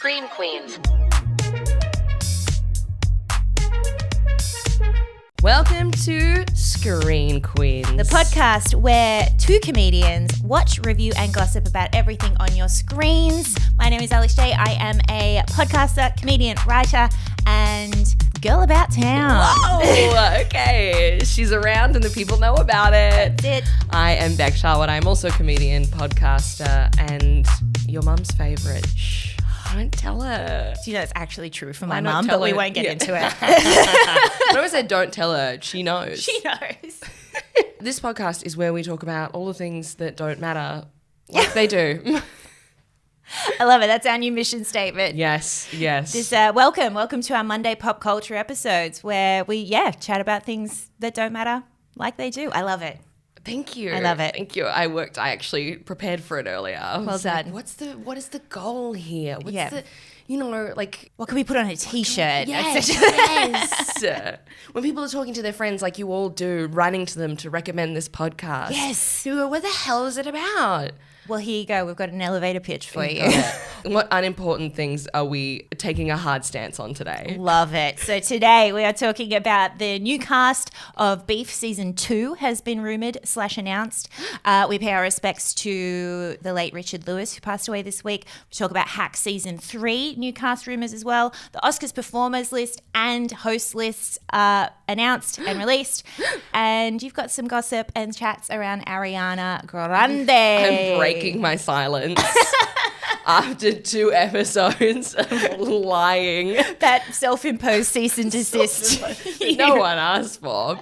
Scream Queens. Welcome to Screen Queens, the podcast where two comedians watch, review, and gossip about everything on your screens. My name is Alice J. I am a podcaster, comedian, writer, and girl about town. Whoa, okay. She's around and the people know about it. That's it. I am Beck Charlotte. I'm also a comedian, podcaster, and your mum's favourite. Shh, don't tell her. Do you know it's actually true for Why my not mum, tell but we her? won't get Yeah. into it. When I said don't tell her, she knows. She knows. This podcast is where we talk about all the things that don't matter, like they do. I love it. That's our new mission statement. Yes. This welcome to our Monday pop culture episodes where we chat about things that don't matter like they do. I love it. Thank you. I love it. Thank you. I actually prepared for it earlier. I was Well like, done. what is the goal here? What's Yeah. the, like. What can we put on a t-shirt? Yes. When people are talking to their friends like you all do, running to them to recommend this podcast. Yes. You go, what the hell is it about? Well, here you go. We've got an elevator pitch for you. What unimportant things are we taking a hard stance on today? Love it. So today we are talking about the new cast of Beef Season 2 has been rumoured / announced. We pay our respects to the late Richard Lewis, who passed away this week. We talk about Hack Season 3, new cast rumours as well. The Oscars performers list and host lists are announced and released. And you've got some gossip and chats around Ariana Grande. I'm breaking my silence. After 2 episodes of lying. That self-imposed cease and desist. That no one asked for.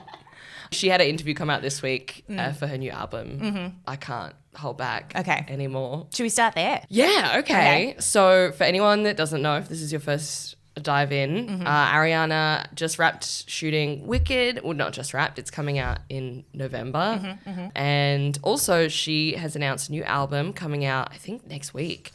She had an interview come out this week for her new album. Mm-hmm. I can't hold back anymore. Should we start there? Yeah, okay. So for anyone that doesn't know, if this is your first dive in, Ariana just wrapped shooting Wicked. Well, not just wrapped, it's coming out in November. And also she has announced a new album coming out, I think, next week.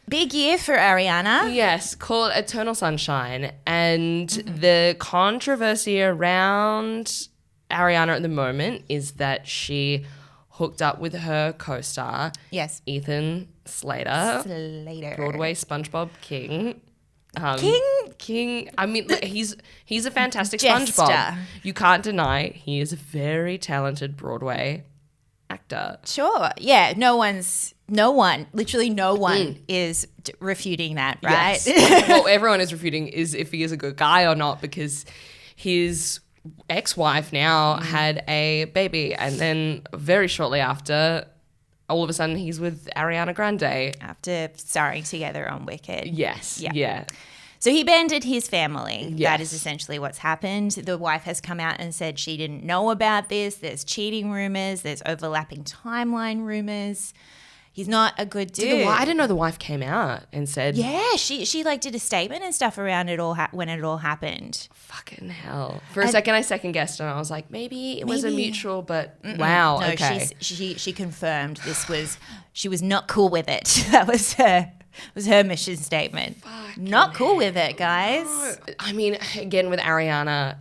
Big year for Ariana. Yes, called Eternal Sunshine. And the controversy around Ariana at the moment is that she hooked up with her co-star, Yes. Ethan Slater, Broadway SpongeBob King. King. I mean, look, he's a fantastic Jester. SpongeBob. You can't deny he is a very talented Broadway actor. Sure. Yeah. Literally no one is refuting that, right? Yes. Well, everyone is refuting is if he is a good guy or not, because his ex-wife now had a baby, and then very shortly after, all of a sudden he's with Ariana Grande. After starring together on Wicked. Yes. Yeah. Yeah. So he abandoned his family. Yes. That is essentially what's happened. The wife has come out and said she didn't know about this. There's cheating rumors. There's overlapping timeline rumors. He's not a good dude. I didn't know the wife came out and said, Yeah, she like did a statement and stuff around it all when it all happened. fucking hell. For a second, I second guessed and I was like, maybe it was a mutual, but wow. No, okay. she confirmed she was not cool with it. That was her mission statement. Not cool with it, guys. I mean, again, with Ariana,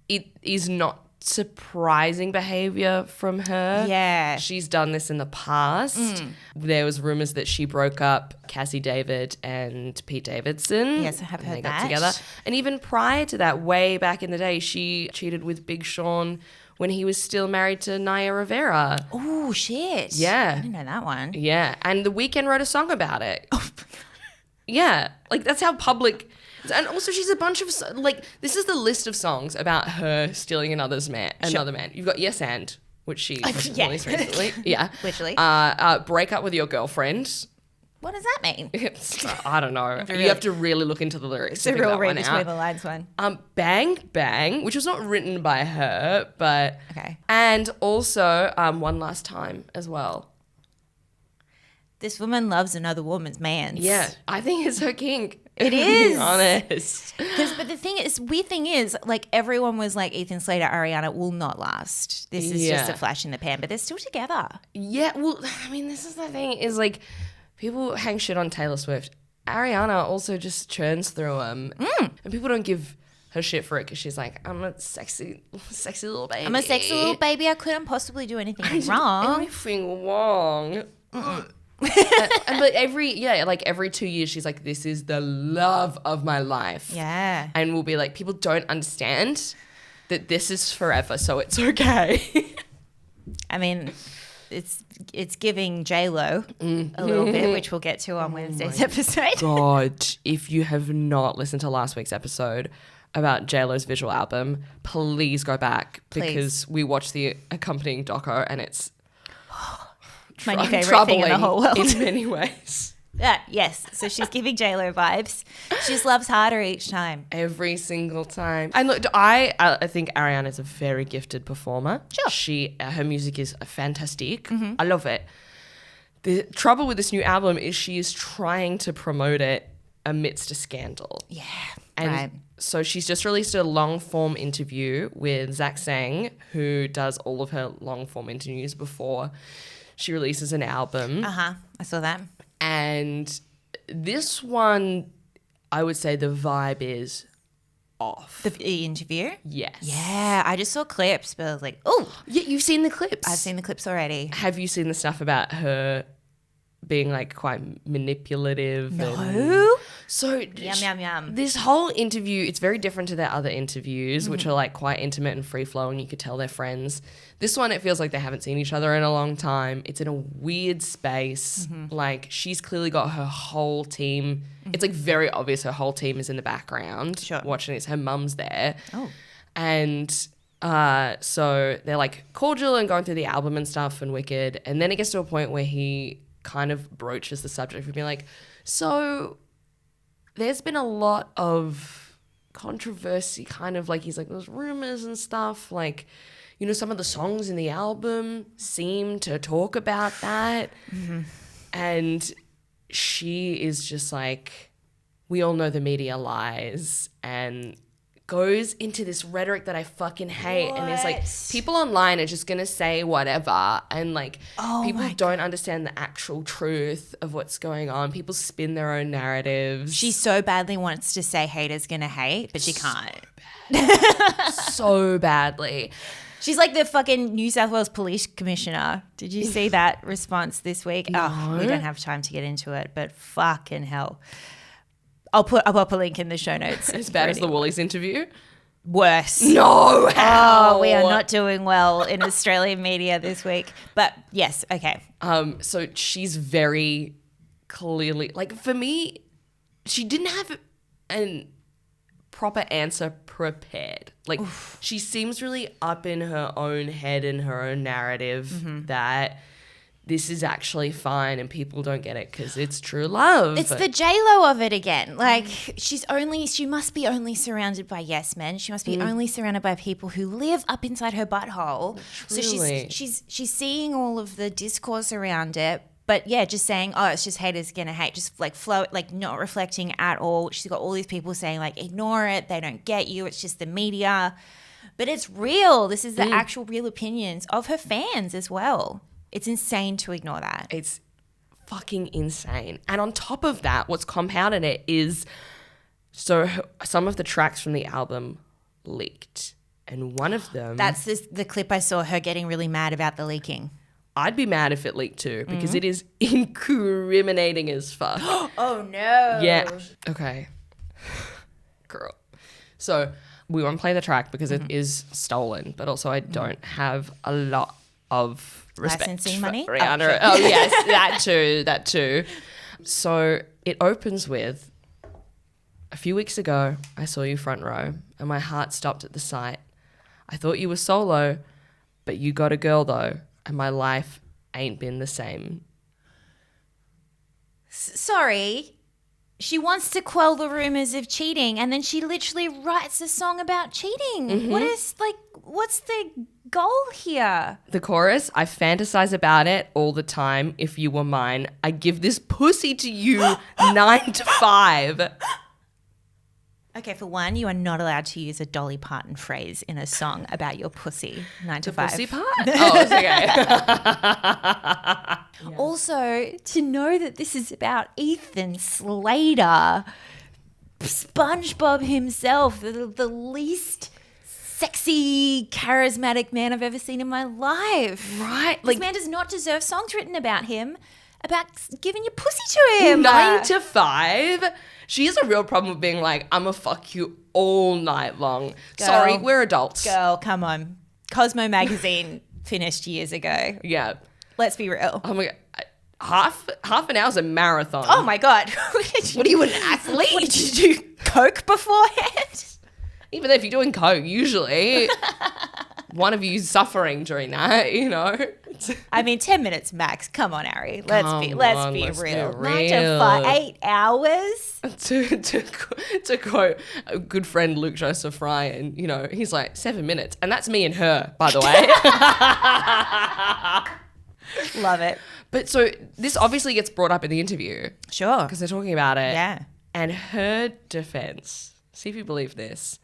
it is not surprising behavior from her. Yeah. She's done this in the past. There was rumors that she broke up Cassie David and Pete Davidson. Yes, I have and heard they got that. together. And even prior to that, way back in the day, she cheated with Big Sean when he was still married to Naya Rivera. Oh, shit. Yeah. I didn't know that one. Yeah. And The Weeknd wrote a song about it. Yeah. Like, that's how public... And also, she's a bunch of... this is the list of songs about her stealing another man. You've got Yes And, which she released recently. Yeah. Literally. Break Up With Your Girlfriend. What does that mean? I don't know. You have to really look into the lyrics to It's a figure real that read one between out. the lines one. Bang Bang, which was not written by her, but... Okay. And also One Last Time as well. This woman loves another woman's man. Yeah, I think it's her kink. It To be is. honest. But the weird thing is, like, everyone was like, Ethan Slater, Ariana will not last. This is just Yeah. a flash in the pan, but they're still together. Yeah, well, I mean, this is the thing, is like, people hang shit on Taylor Swift. Ariana also just churns through them. And people don't give her shit for it because she's like, I'm a sexy little baby. I'm a sexy little baby. I couldn't possibly do anything wrong. Anything wrong. and but every 2 years she's like, this is the love of my life. Yeah. And we'll be like, people don't understand that this is forever, so it's okay. I mean, it's giving J-Lo a little bit, which we'll get to on Wednesday's episode. God, if you have not listened to last week's episode about J-Lo's visual album, please go back because we watched the accompanying doco and it's my new favorite thing in the whole world. In many ways. Yes. So she's giving J-Lo vibes. She just loves harder each time. Every single time. And look, I think Ariana is a very gifted performer. Sure. Her music is fantastic. I love it. The trouble with this new album is she is trying to promote it amidst a scandal. Yeah. And so she's just released a long-form interview with Zach Sang, who does all of her long-form interviews before she releases an album. I saw that. And this one, I would say the vibe is off. The interview? Yes. Yeah, I just saw clips, but I was like, oh. Yeah, you've seen the clips. I've seen the clips already. Have you seen the stuff about her being like quite manipulative? No. So Yum. this whole interview, it's very different to their other interviews, which are like quite intimate and free flowing. You could tell they're friends. This one, it feels like they haven't seen each other in a long time. It's in a weird space. Like she's clearly got her whole team. It's like very obvious her whole team is in the background watching this. Her mum's there. Oh. And so they're like cordial and going through the album and stuff and Wicked. And then it gets to a point where he kind of broaches the subject of being like, so there's been a lot of controversy, kind of like he's like, there's rumors and stuff, like, you know, some of the songs in the album seem to talk about that. And she is just like, we all know the media lies, and goes into this rhetoric that I fucking hate. And it's like, people online are just going to say whatever. And like, people don't understand the actual truth of what's going on. People spin their own narratives. She so badly wants to say haters gonna hate, but she can't. So badly. She's like the fucking New South Wales Police Commissioner. Did you see that response this week? No. Oh, we don't have time to get into it, but fucking hell. I'll put a link in the show notes. As bad as the Woolies interview? Worse. No, how? Oh, we are not doing well in Australian media this week. But yes, okay. So she's very clearly, like for me, she didn't have an proper answer prepared. Like she seems really up in her own head and her own narrative that this is actually fine and people don't get it because it's true love. It's the J-Lo of it again. Like she must be only surrounded by yes men. She must be only surrounded by people who live up inside her butthole. Truly. So she's seeing all of the discourse around it. But yeah, just saying, oh, it's just haters gonna hate, just like flow, like not reflecting at all. She's got all these people saying like, ignore it, they don't get you, it's just the media. But it's real. This is the actual real opinions of her fans as well. It's insane to ignore that. It's fucking insane. And on top of that, what's compounded it is, so some of the tracks from the album leaked. And one of them... That's the clip I saw, her getting really mad about the leaking. I'd be mad if it leaked too, because it is incriminating as fuck. Oh no. Yeah. Okay. Girl. So we won't play the track because it is stolen, but also I don't have a lot of respect licensing for money. Rihanna. Oh yes, that too. So it opens with, a few weeks ago, I saw you front row and my heart stopped at the sight. I thought you were solo, but you got a girl though, and my life ain't been the same. Sorry. She wants to quell the rumors of cheating, and then she literally writes a song about cheating. What's the goal here? The chorus, I fantasize about it all the time. If you were mine, I give this pussy to you 9 to 5. Okay, for one, you are not allowed to use a Dolly Parton phrase in a song about your pussy 9 to 5. Pussy part? Oh, it's okay. Yeah. Also, to know that this is about Ethan Slater, SpongeBob himself, the least sexy, charismatic man I've ever seen in my life. Right. This man does not deserve songs written about him. about giving your pussy to him. 9 to 5. She has a real problem with being like, I'm going to fuck you all night long. Girl. Sorry, we're adults. Girl, come on. Cosmo magazine finished years ago. Yeah. Let's be real. Oh my God. Half an hour's a marathon. Oh my God. What are you, an athlete? What, did you do coke beforehand? Even if you're doing coke, usually one of you's suffering during that, you know. I mean, 10 minutes max. Come on, Ari. Let's be real. 9 to real. 5, 8 hours. To quote a good friend Luke Joseph Ryan, you know, he's like 7 minutes, and that's me and her, by the way. Love it. But so this obviously gets brought up in the interview Sure. because they're talking about it. Yeah. And her defense, see if you believe this,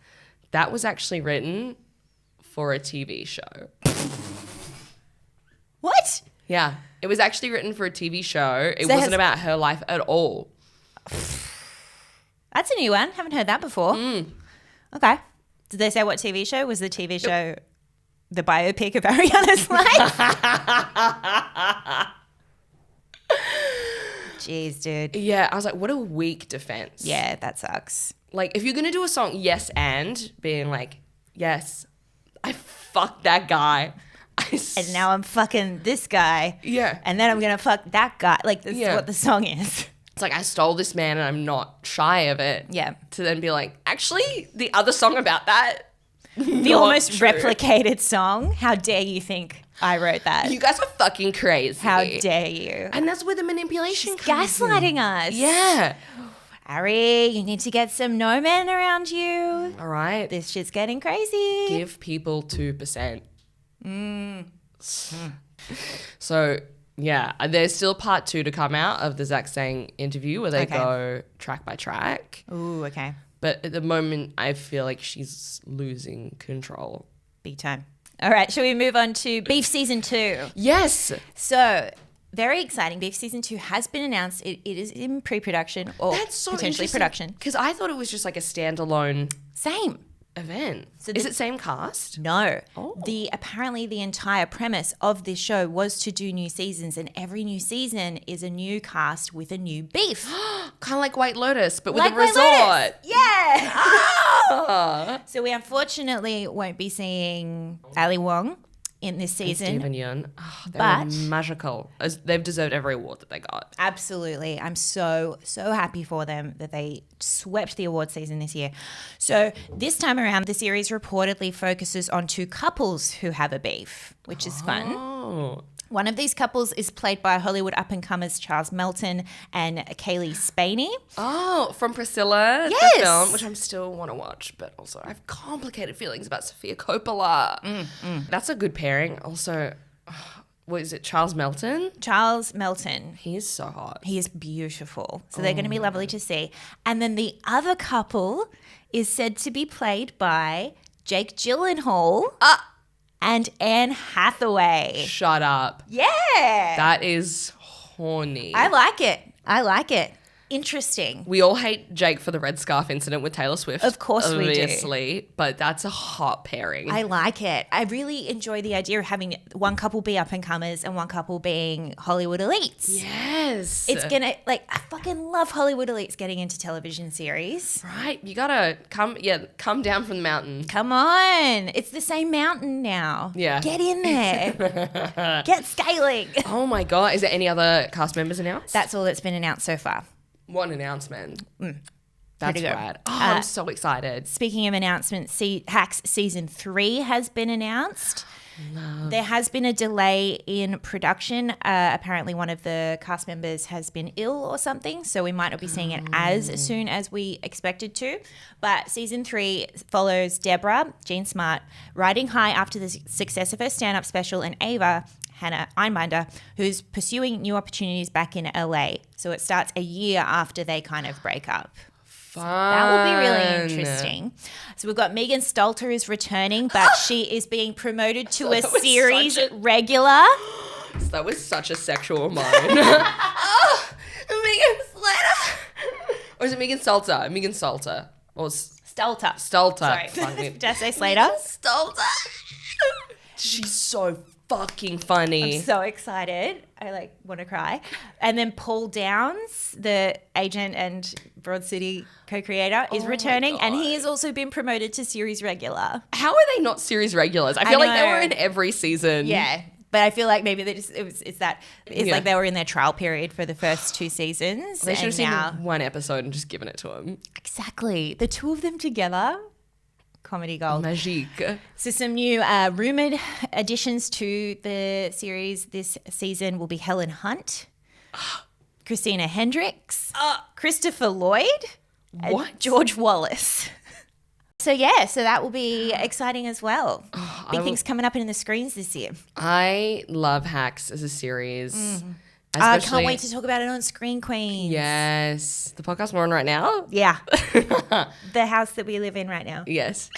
that was actually written for a TV show. What? Yeah. It was actually written for a TV show. It wasn't about her life at all. That's a new one. Haven't heard that before. Okay. Did they say what TV show? Was the TV show the biopic of Ariana's life? Jeez, dude. Yeah. I was like, what a weak defense. Yeah, that sucks. Like, if you're going to do a song, yes, and being like, yes, I fucked that guy. And now I'm fucking this guy. Yeah. And then I'm going to fuck that guy. Like, this is what the song is. It's like, I stole this man and I'm not shy of it. Yeah. To then be like, actually, the other song about that, The almost replicated song. How dare you think I wrote that? You guys are fucking crazy. How dare you? And that's where the manipulation She's comes gaslighting us. Yeah. Ari, you need to get some no men around you. All right. This shit's getting crazy. Give people 2%. So, yeah, there's still part 2 to come out of the Zach Sang interview where they go track by track. Ooh, okay. But at the moment, I feel like she's losing control. Big time. All right, shall we move on to Beef Season 2? Yes. So, very exciting. Beef Season 2 has been announced. It is in pre-production or That's so potentially production. Because I thought it was just like a standalone Same. event. So is it same cast? No. Oh. Apparently the entire premise of this show was to do new seasons, and every new season is a new cast with a new beef. Kind of like White Lotus, but with Like a White resort. Lotus. Yeah. Ah. So we unfortunately won't be seeing Ali Wong in this season. Stephen Yeun. Oh, they But- were magical. They've deserved every award that they got. Absolutely. I'm so happy for them that they swept the award season this year. So this time around, the series reportedly focuses on 2 couples who have a beef, which is fun. Oh. One of these couples is played by Hollywood up-and-comers Charles Melton and Kaylee Spaney. Oh, from Priscilla, Yes. the film, which I still want to watch, but also I have complicated feelings about Sofia Coppola. That's a good pairing. Also, what is it, Charles Melton? Charles Melton. He is so hot. He is beautiful. So they're going to be lovely to see. And then the other couple is said to be played by Jake Gyllenhaal and Anne Hathaway. Shut up. Yeah. That is horny. I like it. Interesting. We all hate Jake for the red scarf incident with Taylor Swift. Of course we do. Obviously, but that's a hot pairing. I like it. I really enjoy the idea of having one couple be up and comers and one couple being Hollywood elites. Yes. It's gonna I fucking love Hollywood elites getting into television series. Right. You gotta come down from the mountain. Come on. It's the same mountain now. Yeah. Get in there. Get scaling. Oh my God. Is there any other cast members announced? That's all that's been announced so far. One announcement. That's Pretty good. rad. Oh, I'm so excited. Speaking of announcements, Hacks Season 3 has been announced. There has been a delay in production. Apparently one of the cast members has been ill or something, so we might not be seeing it as soon as we expected to. But Season 3 follows Deborah, Jean Smart, riding high after the success of her stand-up special, and Ava, Hannah Einbinder, who's pursuing new opportunities back in LA. So it starts a year after they kind of break up. Fun. That will be really interesting. So we've got Megan Stalter is returning, but she is being promoted to a That was series such a- regular. That was such a sexual moan. Oh, Megan Slater. Or is it Megan Salter? Megan Salter. Or Stalter. Stalter. Sorry. Fuck me. Did I say Slater? Stalter. She's so fucking funny. I'm so excited. I want to cry. And then Paul Downs, the agent and Broad City co-creator, is returning, and he has also been promoted to series regular. How are they not series regulars? I feel like they were in every season. Yeah. But I feel like maybe they just it's like they were in their trial period for the first 2 seasons. They should have seen one episode and just given it to them. Exactly. The 2 of them together. Comedy gold. Magique. So some new rumoured additions to the series this season will be Helen Hunt, Christina Hendricks, Christopher Lloyd, and George Wallace. So that will be exciting as well. Big things coming up in the screens this year. I love Hacks as a series. I can't wait to talk about it on Screen Queens. Yes. The podcast we're on right now? Yeah. The house that we live in right now. Yes.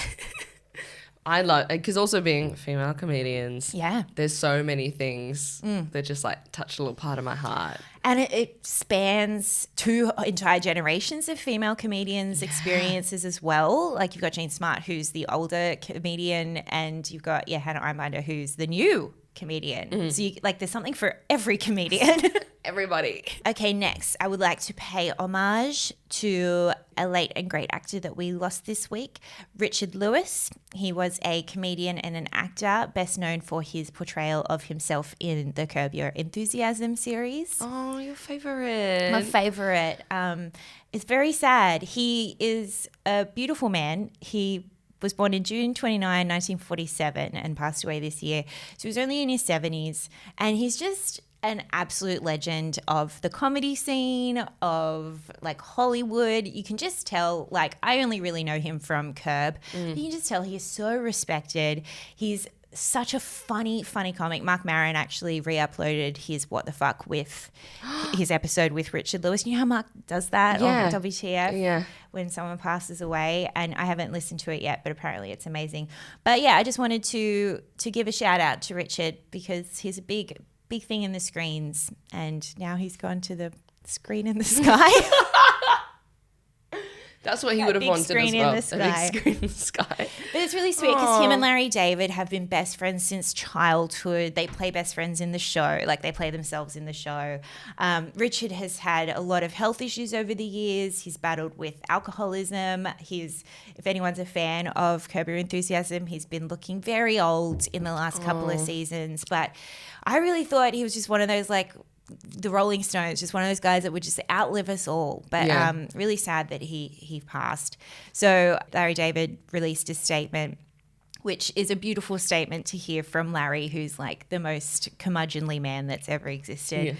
I love, because also being female comedians, there's so many things that just like touch a little part of my heart. And it spans 2 entire generations of female comedians' experiences as well. Like you've got Jean Smart, who's the older comedian, and you've got Hannah Einbinder, who's the new comedian. So there's something for every comedian. Everybody. Okay, next, I would like to pay homage to a late and great actor that we lost this week, Richard Lewis. He was a comedian and an actor, best known for his portrayal of himself in the Curb Your Enthusiasm series. Oh, your favourite. My favourite. It's very sad. He is a beautiful man. He was born in June 29, 1947 and passed away this year. So he was only in his 70s, and he's just an absolute legend of the comedy scene, of Hollywood. You can just tell, I only really know him from Curb, but you can just tell he is so respected. He's such a funny comic. Mark Maron actually re-uploaded his What the Fuck with his episode with Richard Lewis. You know how Mark does that on WTF when someone passes away? And I haven't listened to it yet, but apparently it's amazing. But I just wanted to give a shout out to Richard because he's a big thing in the screens, and now he's gone to the screen in the sky. That's what he would have wanted as well. In the sky. A big screen in the sky. But it's really sweet because him and Larry David have been best friends since childhood. They play best friends in the show. They play themselves in the show. Richard has had a lot of health issues over the years. He's battled with alcoholism. If anyone's a fan of Curb Your Enthusiasm, he's been looking very old in the last couple of seasons. But I really thought he was just one of those the Rolling Stones, just one of those guys that would just outlive us all. But really sad that he passed. So Larry David released a statement, which is a beautiful statement to hear from Larry, who's the most curmudgeonly man that's ever existed. Yeah.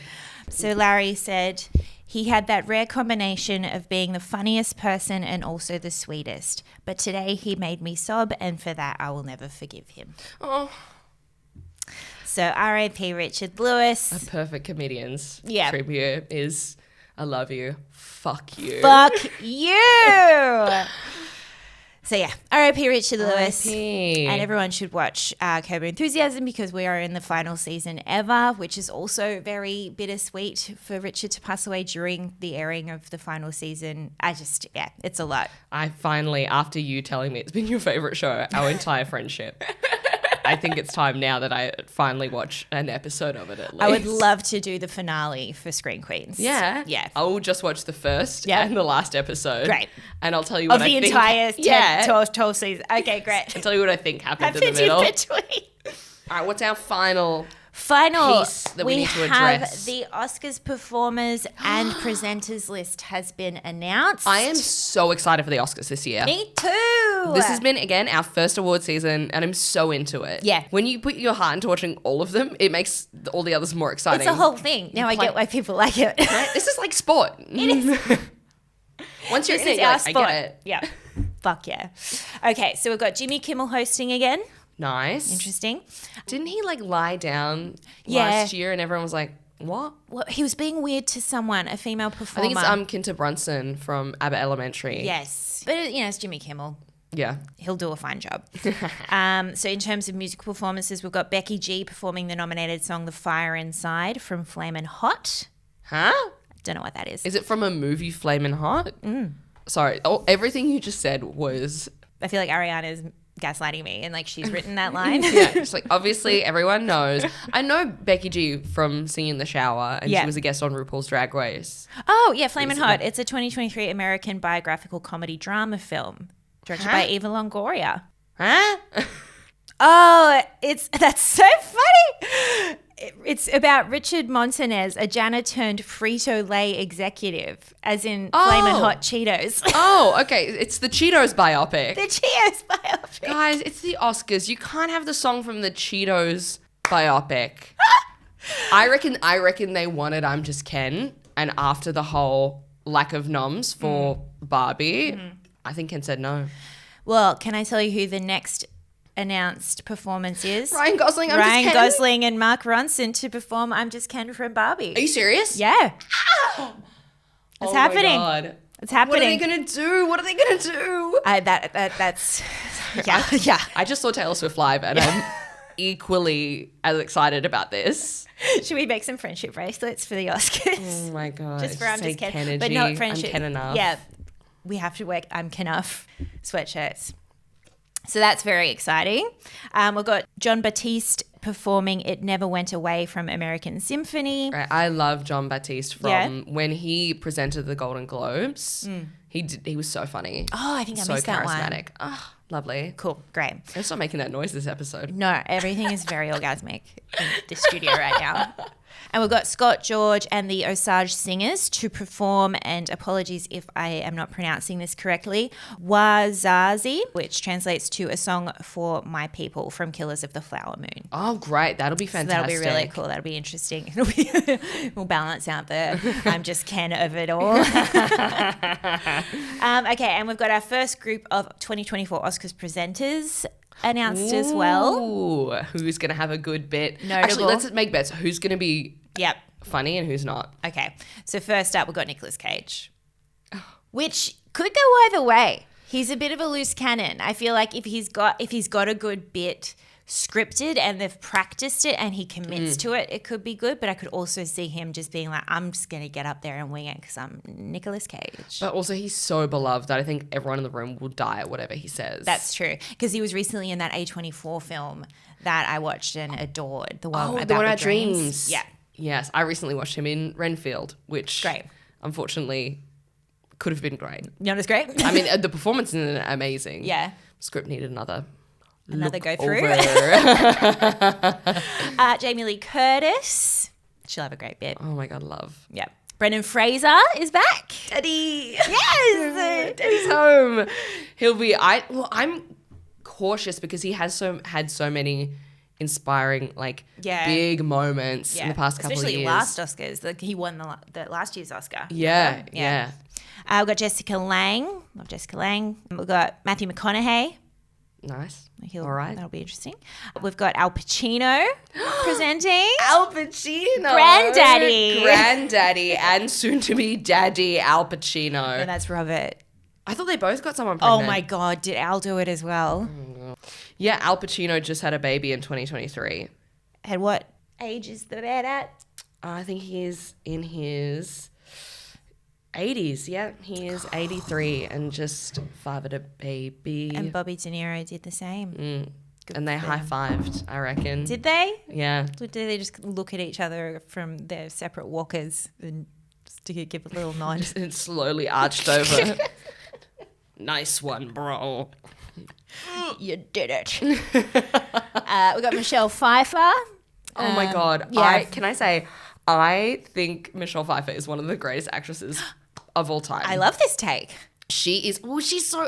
So Larry said he had that rare combination of being the funniest person and also the sweetest. But today he made me sob, and for that I will never forgive him. Oh. So R.I.P. Richard Lewis. A perfect comedian's tribute is I love you. Fuck you. Fuck you. So R.I.P. Richard Lewis. R.I.P. And everyone should watch Curb Your Enthusiasm because we are in the final season ever, which is also very bittersweet for Richard to pass away during the airing of the final season. It's a lot. I finally, after you telling me it's been your favourite show, our entire friendship, I think it's time now that I finally watch an episode of it at least. I would love to do the finale for Screen Queens. Yeah. Yeah. I will just watch the first and the last episode. Great. And I'll tell you what I think. Of the entire 12 seasons. Okay, great. I'll tell you what I think happened in the middle. In between. All right, what's our final piece that we need to address? The Oscars performers and presenters list has been announced. I am so excited for the Oscars this year. Me too. This has been, again, our first award season, and I'm so into it. Yeah. When you put your heart into watching all of them, it makes all the others more exciting. It's a whole thing. Now I get why people like it. Right? This is like sport. It is. Once you're in it, you're like, I get it. Yeah. Fuck yeah. Okay, so we've got Jimmy Kimmel hosting again. Nice. Interesting. Didn't he lie down last year and everyone was like, what? Well, he was being weird to someone, a female performer. I think it's Kinta Brunson from Abbott Elementary. Yes. But, it's Jimmy Kimmel. Yeah. He'll do a fine job. So in terms of musical performances, we've got Becky G performing the nominated song The Fire Inside from Flamin' Hot. Huh? Don't know what that is. Is it from a movie, Flamin' Hot? Sorry. Everything you just said was... I feel like Ariana's gaslighting me and like she's written that line. Yeah, it's like obviously everyone knows. I know Becky G from Singing in the Shower, and she was a guest on RuPaul's Drag Race. Oh yeah, Flamin' Hot. It's a 2023 American biographical comedy drama film directed by Eva Longoria. Huh? Oh, that's so funny. It's about Richard Montanez, a Jana turned Frito-Lay executive, as in Flamin' Hot Cheetos. Oh, okay. It's the Cheetos biopic. The Cheetos biopic. Guys, it's the Oscars. You can't have the song from the Cheetos biopic. I reckon they wanted I'm Just Ken, and after the whole lack of noms for Barbie, I think Ken said no. Well, can I tell you who the next announced performance is? Ryan Gosling, Ryan Gosling and Mark Ronson to perform I'm Just Ken from Barbie. Are you serious? Yeah. It's happening. My God. It's happening. What are they going to do? What are they going to do? That's yeah. I just saw Taylor Swift live and I'm equally as excited about this. Should we make some friendship bracelets for the Oscars? Oh my God. Just for I'm Just Ken. Ken-energy, but not friendship. I'm Ken enough. Yeah. We have to wear I'm Ken-enough sweatshirts. So that's very exciting. We've got John Batiste performing It Never Went Away from American Symphony. Right, I love John Batiste from when he presented the Golden Globes. He was so funny. Oh, I think I missed that one. So charismatic. Oh, lovely. Cool, great. Let's not making that noise this episode. No, everything is very orgasmic in the studio right now. And we've got Scott George and the Osage Singers to perform, and apologies if I am not pronouncing this correctly, Wazazi, which translates to A Song for My People from Killers of the Flower Moon. Oh, great. That'll be fantastic. So that'll be really cool. That'll be interesting. We'll balance out the I'm Just Ken of it all. Okay, and we've got our first group of 2024 Oscars presenters announced as well. Ooh, who's going to have a good bit? Notable. Actually, let's make bets. Who's going to be funny and who's not? Okay, so first up we've got Nicolas Cage, which could go either way. He's a bit of a loose cannon. I feel like if he's got a good bit scripted and they've practiced it and he commits to it, it could be good. But I could also see him just being like, I'm just going to get up there and wing it because I'm Nicolas Cage. But also he's so beloved that I think everyone in the room will die at whatever he says. That's true. Because he was recently in that A24 film that I watched and adored. The one about dreams. Yeah. Yes. I recently watched him in Renfield, which unfortunately could have been great. Not as great? I mean, the performance is amazing. Yeah. Script needed another go through. Jamie Lee Curtis. She'll have a great bit. Oh my God, love. Yeah. Brendan Fraser is back. Daddy. Yes. Daddy's home. I'm cautious because he has had so many inspiring, big moments in the past couple of years. Especially last Oscars. Like he won the last year's Oscar. Yeah. We've got Jessica Lange. Love Jessica Lange. We've got Matthew McConaughey. Nice. All right. That'll be interesting. We've got Al Pacino presenting. Al Pacino. Granddaddy, and soon to be Daddy Al Pacino. And that's Robert. I thought they both got someone pregnant. Oh my God. Did Al do it as well? Yeah, Al Pacino just had a baby in 2023. And what age is the dad at? I think he is in his 80s. Yeah, he is 83 and just fathered a baby. And Bobby De Niro did the same. And they high-fived, I reckon. Did they? Yeah. Did they just look at each other from their separate walkers and just to give a little nod? And slowly arched over. Nice one, bro. You did it. We got Michelle Pfeiffer. Oh my God. Yeah. Can I say, I think Michelle Pfeiffer is one of the greatest actresses of all time. I love this take. She is, she's so,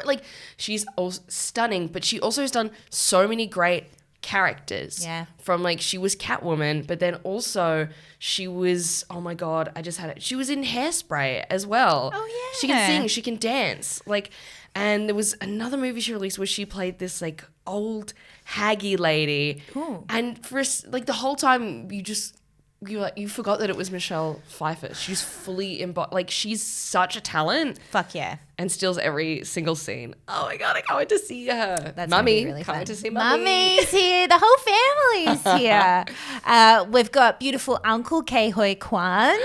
she's also stunning, but she also has done so many great characters. Yeah. From, she was Catwoman, but then also she was, oh my God, I just had it. She was in Hairspray as well. Oh, yeah. She can sing, she can dance. And there was another movie she released where she played this, old haggy lady. Ooh. And for, the whole time you forgot that it was Michelle Pfeiffer. She's fully embodied. She's such a talent. Fuck yeah. And steals every single scene. Oh my God, I can't wait to see her. That's Mummy. Really can't wait to see Mummy. Mummy's here. The whole family's here. We've got beautiful Uncle Ke Huy Quan.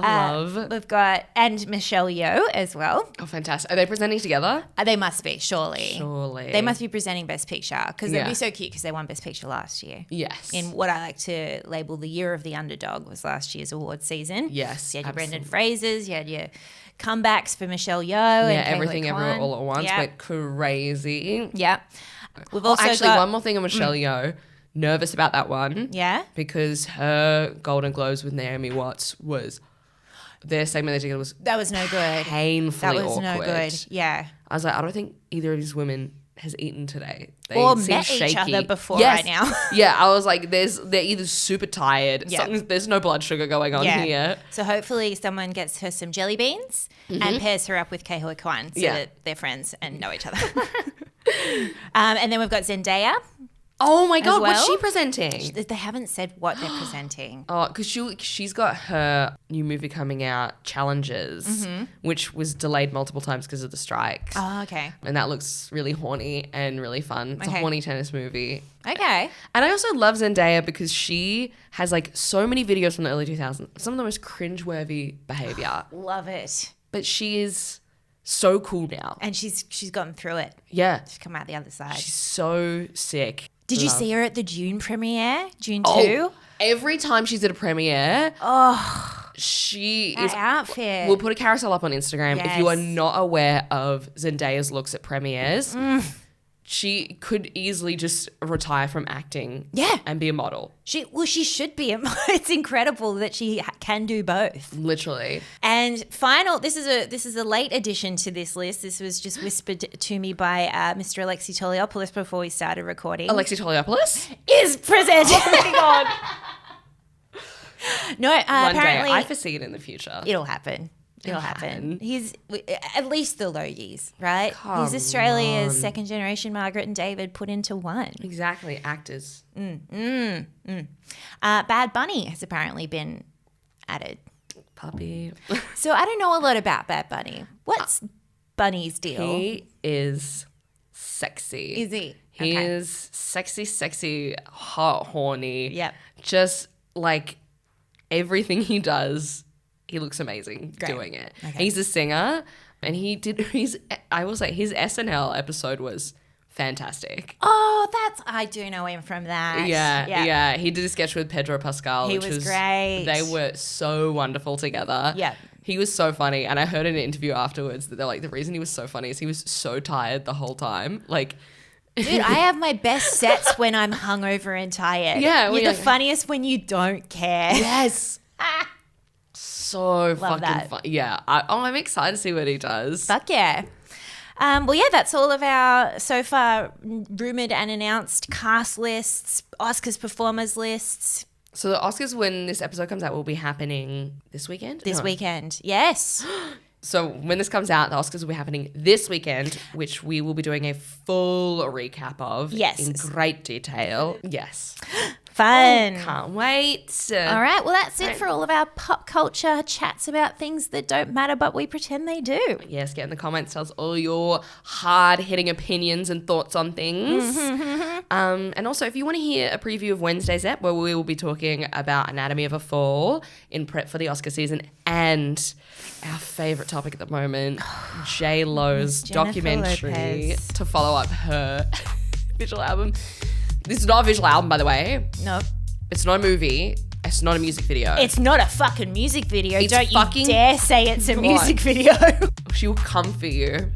love. We've got, and Michelle Yeoh as well. Oh, fantastic. Are they presenting together? They must be, surely. Surely. They must be presenting Best Picture because they'd Yeah. be so cute because they won Best Picture last year. Yes. In what I like to label the year of the underdog was last year's award season. Yes, So you had your absolutely. Brendan Frasers, you had your comebacks for Michelle Yeoh. Yeah, and Everything Kei Hui Everywhere Kwan. All at Once Yeah. went crazy. Yeah. We've Oh, also actually, got, one more thing on Michelle Yeoh. Nervous about that one. Yeah. Because her Golden Globes with Naomi Watts was, their segment they did was That was no good. painfully That was awkward. no good. Yeah. I was like, I don't think either of these women has eaten today. They Or seem met each shaky. other before Yes. right now. Yeah, I was like, they're either super tired. Yeah. There's no blood sugar going on here. So hopefully someone gets her some jelly beans and pairs her up with Kei Hui Kwan so Yeah. that they're friends and know each other. And then we've got Zendaya. Oh my God, what's well. she presenting? They haven't said what they're presenting. Oh, because she's got her new movie coming out, Challenges, which was delayed multiple times because of the strikes. Oh, okay. And that looks really horny and really fun. It's a Okay. horny tennis movie. Okay. And I also love Zendaya because she has like so many videos from the early 2000s, some of the most cringeworthy behavior. Love it. But she is so cool now. And she's gotten through it. Yeah. She's come out the other side. She's so sick. Did you Love. see her at the June premiere? June 2? Oh, every time she's at a premiere, she That is. outfit. We'll put a carousel up on Instagram. If you are Yes. not aware of Zendaya's looks at premieres, she could easily just retire from acting Yeah. and be a model. She should be. It's incredible that she can do both. Literally. And final, this is a late addition to this list. This was just whispered to me by Mr. Alexi Toliopoulos before we started recording. Alexi Toliopoulos? is presenting. Oh my God. No, One apparently day. I foresee it in the future. it'll happen. It'll happen. happen. He's at least the Logies, right? Come He's Australia's on. second generation Margaret and David put into one. Exactly. Actors. Bad Bunny has apparently been added. Puppy. So I don't know a lot about Bad Bunny. What's Bunny's deal? He is sexy. Is he? He Okay. is sexy, hot, horny. Yep. Just like everything he does, he looks amazing Great. doing it. Okay. He's a singer and I will say his SNL episode was fantastic. Oh, I do know him from that. Yeah. He did a sketch with Pedro Pascal. He which was great. They were so wonderful together. Yeah. He was so funny. And I heard in an interview afterwards that they're like, the reason he was so funny is he was so tired the whole time. Like, Dude, I have my best sets when I'm hungover and tired. Yeah, You're when the you're like- funniest when you don't care. yes. So fucking that. fun. Yeah. I'm excited to see what he does. Fuck yeah. Well, yeah, that's all of our so far rumored and announced cast lists, Oscars performers lists So the Oscars, when this episode comes out, will be happening this weekend? this No. weekend. Yes. So when this comes out, the Oscars will be happening this weekend, which we will be doing a full recap of Yes. in great detail. Yes. Fun. Can't wait. All right. Well, that's it for all of our pop culture chats about things that don't matter, but we pretend they do. Yes, get in the comments. Tell us all your hard-hitting opinions and thoughts on things. And also, if you want to hear a preview of Wednesday's ep, where we will be talking about Anatomy of a Fall in prep for the Oscar season, and our favourite topic at the moment, J-Lo's Jennifer documentary Lopez. to follow up her visual album. This is not a visual album, by the way. Nope. It's not a movie. It's not a music video. It's not a fucking music video. It's Don't fucking- you dare say it's a God. music video. She will come for you.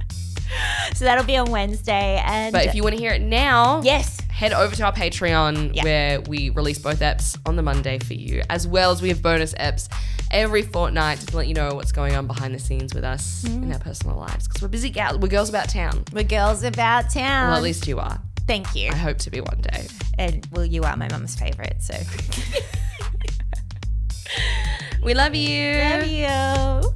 So that'll be on Wednesday. And But if you want to hear it now, yes. head over to our Patreon Yeah. where we release both eps on the Monday for you, as well as we have bonus eps every fortnight to let you know what's going on behind the scenes with us in our personal lives. Because we're busy gals, we're girls about town. We're girls about town. Well, at least you are. Thank you. I hope to be one day. And well, you are my mum's favourite, so We love you. love you.